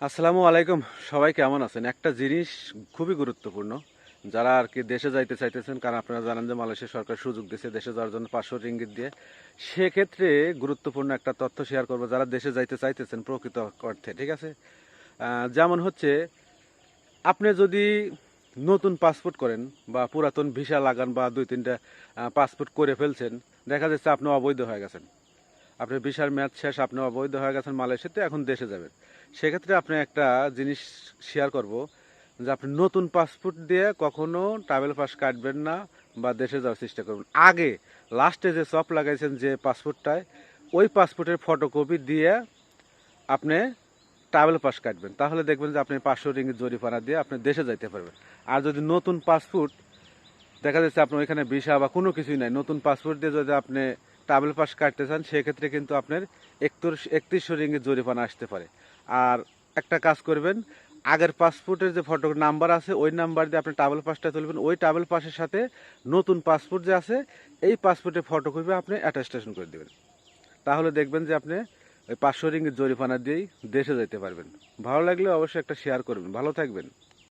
আসসালামু আলাইকুম। সবাই কেমন আছেন? একটা জিনিস খুবই গুরুত্বপূর্ণ। যারা আর কি দেশে যাইতে চাইতেছেন, কারণ আপনারা জানেন যে মালয়েশিয়া সরকার সুযোগ দিচ্ছে দেশে যাওয়ার জন্য 500 রিঙ্গিত দিয়ে। সেক্ষেত্রে গুরুত্বপূর্ণ একটা তথ্য শেয়ার করবো যারা দেশে যাইতে চাইতেছেন প্রকৃত অর্থে, ঠিক আছে? যেমন হচ্ছে, আপনি যদি নতুন পাসপোর্ট করেন বা পুরাতন ভিসা লাগান বা 2-3টা পাসপোর্ট করে ফেলছেন, দেখা যাচ্ছে আপনি অবৈধ হয়ে গেছেন। আপনার ভিসার মেয়াদ শেষ, আপনি অবৈধ হয়ে গেছেন মালয়েশিয়াতে, এখন দেশে যাবেন। সেক্ষেত্রে আপনি একটা জিনিস শেয়ার করব, যে আপনি নতুন পাসপোর্ট দিয়ে কখনো ট্রাভেল পাস কাটবেন না বা দেশে যাওয়ার চেষ্টা করবেন। আগে লাস্টে যে চপ লাগাইছেন যে পাসপোর্টটায়, ওই পাসপোর্টের ফটোকপি দিয়ে আপনি ট্রাভেল পাস কাটবেন, তাহলে দেখবেন যে আপনি 500 রিঙ্গিত জরিমানা দিয়ে আপনি দেশে যাইতে পারবেন। আর যদি নতুন পাসপোর্ট দেখা যাচ্ছে আপনার ওইখানে ভিসা বা কোনো কিছুই নাই, নতুন পাসপোর্ট দিয়ে যদি আপনি ট্রাভেল পাস কাটতে চান, সেক্ষেত্রে কিন্তু আপনার 3100 রিঙ্গিত জরিমানা আসতে পারে। আর একটা কাজ করবেন, আগের পাসপোর্টের যে ফটো নাম্বার আছে ওই নাম্বার দিয়ে আপনি ট্রাভেল পাসটা তুলবেন, ওই ট্রাভেল পাসের সাথে নতুন পাসপোর্ট যে আছে এই পাসপোর্টের ফটোকপি আপনি অ্যাটাস্টেশন করে দেবেন। তাহলে দেখবেন যে আপনি ওই 500 রিঙ্গিত জরিমানা দিয়েই দেশে যেতে পারবেন। ভালো লাগলে অবশ্যই একটা শেয়ার করবেন। ভালো থাকবেন।